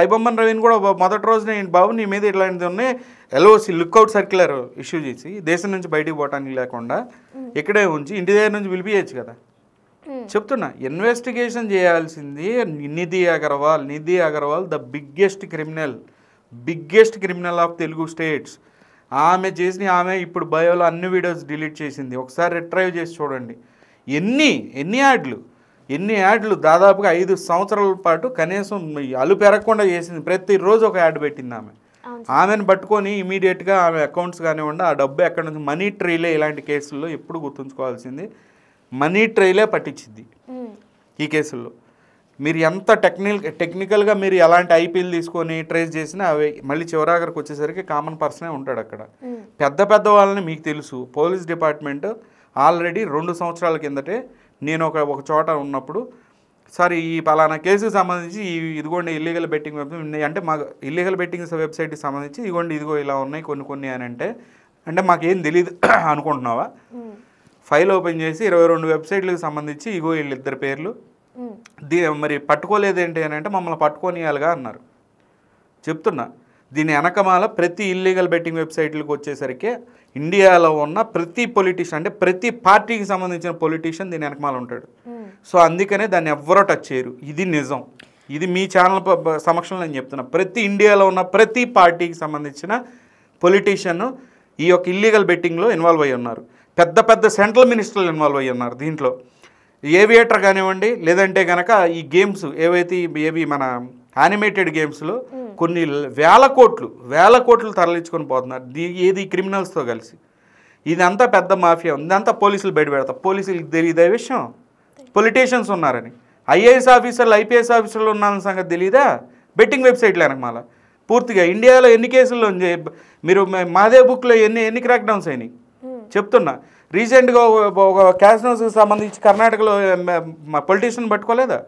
ఐబొమ్మన్ రవిని కూడా మొదటి రోజున బాబు నీ మీద ఇట్లాంటిది ఉన్నాయి ఎల్ఓసి లుక్అవుట్ సర్క్యులర్ ఇష్యూ చేసి దేశం నుంచి బయటికి పోవటానికి లేకుండా ఇక్కడే ఉంచి ఇంటి దగ్గర నుంచి పిలిపించచ్చు కదా. చెప్తున్నా, ఇన్వెస్టిగేషన్ చేయాల్సింది Nidhi Agarwal the biggest criminal of Telugu states. ఆమె ఇప్పుడు బయోలో అన్ని వీడియోస్ డిలీట్ చేసింది. ఒకసారి రిట్రైవ్ చేసి చూడండి. ఎన్ని యాడ్లు దాదాపుగా 5 సంవత్సరాల పాటు కనీసం అలు పెరగకుండా చేసింది. ప్రతిరోజు ఒక యాడ్ పెట్టింది ఆమెను పట్టుకొని ఇమీడియట్గా ఆమె అకౌంట్స్ కానివ్వండి, ఆ డబ్బు ఎక్కడి నుంచి మనీ ట్రైలే. ఇలాంటి కేసుల్లో ఎప్పుడు గుర్తుంచుకోవాల్సింది మనీ ట్రైలే పట్టించింది ఈ కేసుల్లో. మీరు ఎంత టెక్నికల్గా మీరు ఎలాంటి ఐపీఎల్ తీసుకొని ట్రేస్ చేసినా అవి మళ్ళీ చివరాగరికి వచ్చేసరికి కామన్ పర్సనే ఉంటాడు అక్కడ. పెద్ద వాళ్ళని మీకు తెలుసు. పోలీస్ డిపార్ట్మెంట్ ఆల్రెడీ 2 సంవత్సరాల కిందటే నేను ఒక చోట ఉన్నప్పుడు, సార్ ఈ పలానా కేసుకు సంబంధించి ఇదిగోండి ఇల్లీగల్ బెట్టింగ్ వెబ్సైట్ అంటే మాకు ఇల్లీగల్ బెట్టింగ్ వెబ్సైట్కి సంబంధించి ఇదిగో ఇలా ఉన్నాయి కొన్ని అని అంటే మాకేం తెలియదు అనుకుంటున్నావా? ఫైల్ ఓపెన్ చేసి 22 వెబ్సైట్లకు సంబంధించి వీళ్ళిద్దరు పేర్లు మరి పట్టుకోలేదేంటి అని అంటే మమ్మల్ని పట్టుకోనియాలిగా అన్నారు. చెప్తున్నా, దీని వెనకమాల ప్రతి ఇల్లీగల్ బెట్టింగ్ వెబ్సైట్లకు వచ్చేసరికి ఇండియాలో ఉన్న ప్రతి పొలిటీషియన్ అంటే ప్రతి పార్టీకి సంబంధించిన పొలిటీషియన్ దీని వెనకమాల ఉంటాడు. సో అందుకనే దాన్ని ఎవ్వరూ టచ్ చేయరు. ఇది నిజం. ఇది మీ ఛానల్ సమక్షంలో నేను చెప్తున్నా. ఇండియాలో ఉన్న ప్రతి పార్టీకి సంబంధించిన పొలిటీషియన్ ఈ యొక్క ఇల్లీగల్ బెట్టింగ్లో ఇన్వాల్వ్ అయ్యి ఉన్నారు. పెద్ద సెంట్రల్ మినిస్టర్లు ఇన్వాల్వ్ అయ్యి ఉన్నారు దీంట్లో. ఏవియేటర్ కానివ్వండి, లేదంటే కనుక ఈ గేమ్స్ ఏవి మన యానిమేటెడ్ గేమ్స్లో కొన్ని వేల కోట్లు తరలించుకొని పోతున్నారు. ఏది క్రిమినల్స్తో కలిసి. ఇదంతా పెద్ద మాఫియా. ఇదంతా పోలీసులు బయట పెడతారు. పోలీసులకు తెలియదా విషయం? పొలిటీషియన్స్ ఉన్నారని. ఐఏఎస్ ఆఫీసర్లు ఐపీఎస్ ఆఫీసర్లు ఉన్నారని సంగతి తెలియదా? బెట్టింగ్ వెబ్సైట్లు వెనకమాల పూర్తిగా. ఇండియాలో ఎన్ని కేసుల్లో మీరు మాదే బుక్లో ఎన్ని క్రాక్ డౌన్స్ అయినాయి చెప్తున్నా. రీసెంట్గా ఒక క్యాసినోస్కి సంబంధించి కర్ణాటకలో పొలిటీషియన్ పట్టుకోలేదా?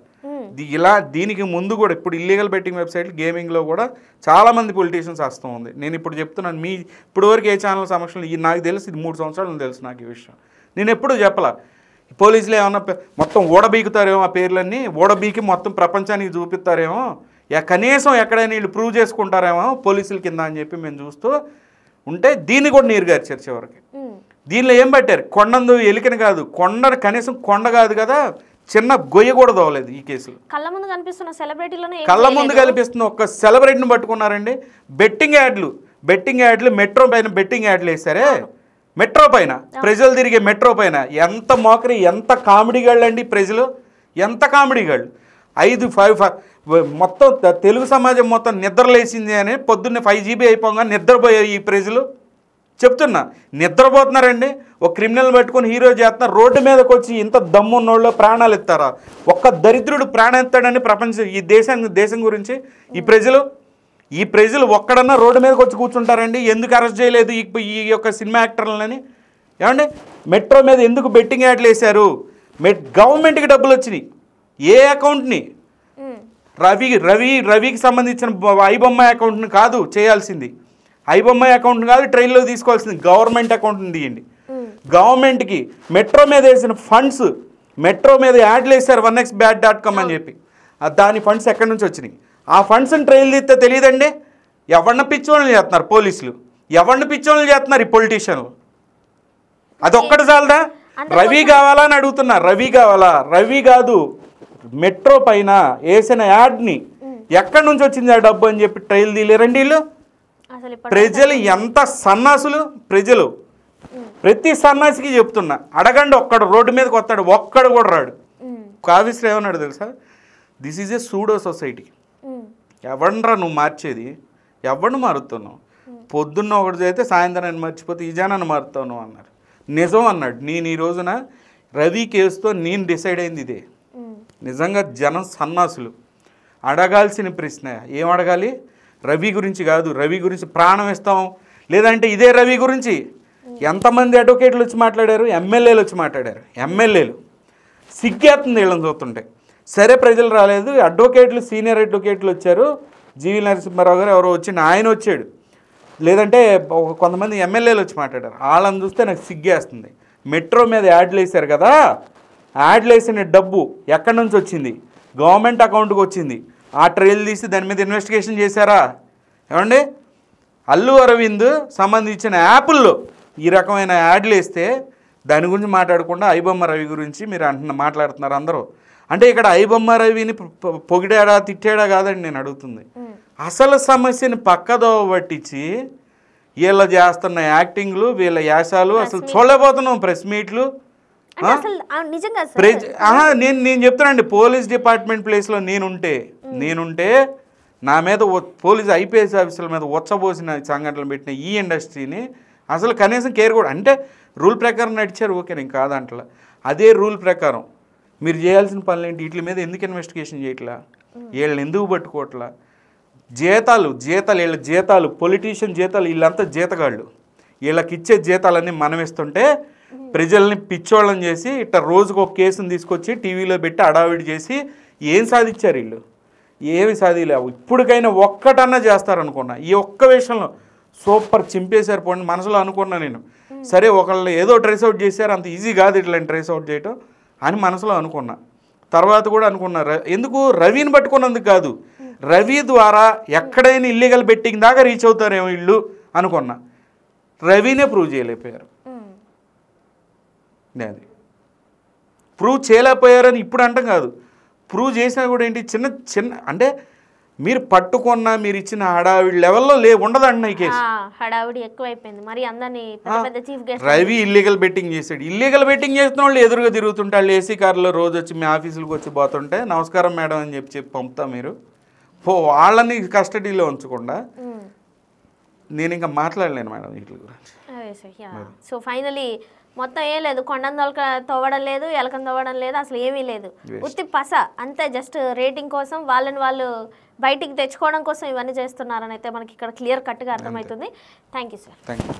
దీనికి ముందు కూడా ఇప్పుడు ఇల్లీగల్ బెట్టింగ్ వెబ్సైట్ గేమింగ్లో కూడా చాలామంది పొలిటీషియన్స్ వస్తూ ఉంది. నేను ఇప్పుడు చెప్తున్నాను, ఇప్పుడు వరకు ఏ ఛానల్ సమక్షంలో నాకు తెలుసు, ఇది 3 సంవత్సరాలు తెలుసు నాకు ఈ విషయం. నేను ఎప్పుడు చెప్పలా. పోలీసులు ఏమన్నా మొత్తం ఓడబీకుతారేమో, ఆ పేర్లన్నీ ఓడబీకి మొత్తం ప్రపంచానికి చూపిస్తారేమో, కనీసం ఎక్కడైనా వీళ్ళు ప్రూవ్ చేసుకుంటారేమో పోలీసుల కింద అని చెప్పి మేము చూస్తూ ఉంటే దీన్ని కూడా నీరుగారు చర్చ వరకు. దీనిలో ఏం పెట్టారు? కొండందు ఎలికని కాదు, కనీసం కొండ కాదు కదా, చిన్న గొయ్య కూడా దోవలేదు ఈ కేసులో. కళ్ళ ముందు కనిపిస్తున్న ఒక సెలబ్రిటీని పట్టుకున్నారండి. బెట్టింగ్ యాడ్లు మెట్రో పైన బెట్టింగ్ యాడ్లు వేస్తారే, మెట్రో పైన ప్రజలు తిరిగే మెట్రో పైన. ఎంత మోకరి, ఎంత కామెడీ గాళ్ళు అండి ప్రజలు, ఎంత కామెడీ గాళ్ళు. మొత్తం తెలుగు సమాజం మొత్తం నిద్రలేసింది అని పొద్దున్నే 5 GB అయిపోగా నిద్రపోయారు ఈ ప్రజలు. చెప్తున్నా, నిద్రపోతున్నారండి. ఒక క్రిమినల్ పట్టుకొని హీరో చేస్తున్నారు. రోడ్డు మీదకి వచ్చి ఇంత దమ్మున్నోళ్ళు ప్రాణాలు ఎత్తారా? ఒక్క దరిద్రుడు ప్రాణం ఎత్తాడని ప్రపంచం ఈ దేశం గురించి ఈ ప్రజలు ఒక్కడన్నా రోడ్డు మీదకి వచ్చి కూర్చుంటారండి? ఎందుకు అరెస్ట్ చేయలేదు ఈ యొక్క సినిమా యాక్టర్లని? ఏమండి, మెట్రో మీద ఎందుకు బెట్టింగ్ యాడ్లు వేశారు? గవర్నమెంట్కి డబ్బులు వచ్చినాయి. ఏ అకౌంట్ని? రవికి సంబంధించిన ఐబొమ్మ అకౌంట్ని కాదు చేయాల్సింది. ఐబొమ్మ అకౌంట్ని కాదు ట్రైన్లో తీసుకోవాల్సింది. గవర్నమెంట్ అకౌంట్ని తీయండి. గవర్నమెంట్కి మెట్రో మీద వేసిన ఫండ్స్, మెట్రో మీద యాడ్లు వేశారు 1xbat.com అని చెప్పి. దాని ఫండ్స్ ఎక్కడి నుంచి వచ్చినాయి? ఆ ఫండ్స్ని ట్రైన్లు తీస్తే తెలియదండి. ఎవరిని పిచ్చోళ్ళు చేస్తున్నారు పోలీసులు, ఎవరిని పిచ్చోళ్ళు చేస్తున్నారు ఈ పొలిటీషియన్లు. అదొక్కటి చాలదా? రవి కావాలా అని అడుగుతున్నా. రవి కావాలా? రవి కాదు, మెట్రో పైన వేసిన యాడ్ని ఎక్కడి నుంచి వచ్చింది ఆ డబ్బు అని చెప్పి ట్రైల్ తీయలేరండి వీళ్ళు. ప్రజలు ఎంత సన్నాసులు ప్రజలు. ప్రతి సన్నాసికి చెప్తున్నా, అడగండి. ఒక్కడు రోడ్డు మీదకి వస్తాడు, ఒక్కడు కూడా రాడు. కావ్యశ్రీ ఏమన్నాడు తెలుసా? This is a pseudo society. ఎవడరా నువ్వు మార్చేది? ఎవరిని మారుతున్నావు? పొద్దున్న ఒకటి చేస్తే సాయంత్రాన్ని మర్చిపోతే ఈ జనాన్ని మారుతావు నువ్వు అన్నారు. నిజం అన్నాడు. నేను ఈ రోజున రవి కేసుతో నేను డిసైడ్ అయింది ఇదే. నిజంగా జనం సన్నాసులు. అడగాల్సిన ప్రశ్న ఏం అడగాలి? రవి గురించి కాదు. రవి గురించి ప్రాణం ఇస్తాం, లేదంటే ఇదే రవి గురించి ఎంతమంది అడ్వకేట్లు వచ్చి మాట్లాడారు, ఎమ్మెల్యేలు వచ్చి మాట్లాడారు. ఎమ్మెల్యేలు సిగ్గేస్తుంది వీళ్ళని చూస్తుంటే. సరే ప్రజలు రాలేదు, అడ్వకేట్లు సీనియర్ అడ్వకేట్లు వచ్చారు. జీవి నరసింహారావు గారు ఎవరో వచ్చి ఆయన వచ్చాడు, లేదంటే కొంతమంది ఎమ్మెల్యేలు వచ్చి మాట్లాడారు. వాళ్ళని చూస్తే నాకు సిగ్గేస్తుంది. మెట్రో మీద యాడ్లు వేశారు కదా, యాడ్లు వేసిన డబ్బు ఎక్కడి నుంచి వచ్చింది? గవర్నమెంట్ అకౌంట్కి వచ్చింది. ఆ ట్రైల్ తీసి దాని మీద ఇన్వెస్టిగేషన్ చేశారా? ఏమండి, అల్లు అరవింద్ సంబంధించిన యాప్ల్లో ఈ రకమైన యాడ్లు వేస్తే దాని గురించి మాట్లాడకుండా ఐబొమ్మ రవి గురించి మీరు మాట్లాడుతున్నారు అందరూ. అంటే ఇక్కడ ఐబొమ్మ రవిని పొగిడాడా తిట్టాడా కాదండి నేను అడుగుతుంది. అసలు సమస్యని పక్కదోవ పట్టించి వీళ్ళు చేస్తున్న యాక్టింగ్లు, వీళ్ళ యాసాలు అసలు చూడలేకపోతున్నాం. ప్రెస్ మీట్లు నేను చెప్తానండి. పోలీస్ డిపార్ట్మెంట్ ప్లేస్లో నేనుంటే నా మీద పోలీస్ ఐపీఎస్ ఆఫీసర్ల మీద వచ్చబోసిన సంఘటనలు పెట్టిన ఈ ఇండస్ట్రీని అసలు కనీసం కేర్ కూడా, అంటే రూల్ ప్రకారం నడిచారు ఓకే, నేను కాదంటలా. అదే రూల్ ప్రకారం మీరు చేయాల్సిన పనులు ఏంటి? వీటి మీద ఎందుకు ఇన్వెస్టిగేషన్ చేయట్లా? వీళ్ళని ఎందుకు పట్టుకోవట్లా? జీతాలు వీళ్ళ జీతాలు, పొలిటీషియన్ జీతాలు, వీళ్ళంతా జీతగాళ్ళు. వీళ్ళకి ఇచ్చే జీతాలన్నీ మనం ఇస్తుంటే ప్రజల్ని పిచ్చోళ్ళని చేసి ఇట్లా రోజుకు ఒక కేసుని తీసుకొచ్చి టీవీలో పెట్టి అడావిడి చేసి ఏం సాధించారు వీళ్ళు? ఏమి సాధిలేవు. ఇప్పటికైనా ఒక్కటన్నా చేస్తారనుకున్నా. ఈ ఒక్క విషయంలో సూపర్ చింపేశారు పోండి మనసులో అనుకున్నా నేను. సరే ఒకళ్ళు ఏదో ట్రేస్ అవుట్ చేశారు, అంత ఈజీ కాదు ఇట్లాంటి ట్రేస్ అవుట్ చేయటం అని మనసులో అనుకున్నా. తర్వాత కూడా అనుకున్నా, ఎందుకు రవిని పట్టుకున్నందుకు కాదు, రవి ద్వారా ఎక్కడైనా ఇల్లీగల్ బెట్టింగ్ దాకా రీచ్ అవుతారేమో వీళ్ళు అనుకున్నా. రవినే ప్రూవ్ చేయలేకపోయారు. అది ప్రూవ్ చేయలేకపోయారని ఇప్పుడు అంటాం కాదు, ప్రూవ్ చేసినా కూడా ఏంటి చిన్న అంటే మీరు పట్టుకున్న మీరు ఇచ్చిన హడావిడి లెవెల్లో ఉండదండి ఈ కేసు. హడావిడి ఎక్కువైపోయింది మరి అందరినీ. రవి ఇల్లీగల్ బెట్టింగ్ చేశాడు. ఇల్లీగల్ బెట్టింగ్ చేస్తున్న వాళ్ళు ఎదురుగా తిరుగుతుంటే వాళ్ళు ఏసీ కార్లో రోజు వచ్చి మీ ఆఫీసులకు వచ్చి పోతుంటే నమస్కారం మేడం అని చెప్పి పంపుతా మీరు వాళ్ళని కస్టడీలో ఉంచకుండా నేను ఇంకా మాట్లాడలేను మేడం వీటి గురించి. సో ఫైనలీ మొత్తం ఏం లేదు, కొండను తవ్వడం లేదు, ఎలకను తవ్వడం లేదు, అసలు ఏమీ లేదు. ఉత్తి పస అంతే. జస్ట్ రేటింగ్ కోసం వాళ్ళని వాళ్ళు బయటికి తెచ్చుకోవడం కోసం ఇవన్నీ చేస్తున్నారని అయితే మనకి ఇక్కడ క్లియర్ కట్గా అర్థమవుతుంది. Thank you sir. Thank you.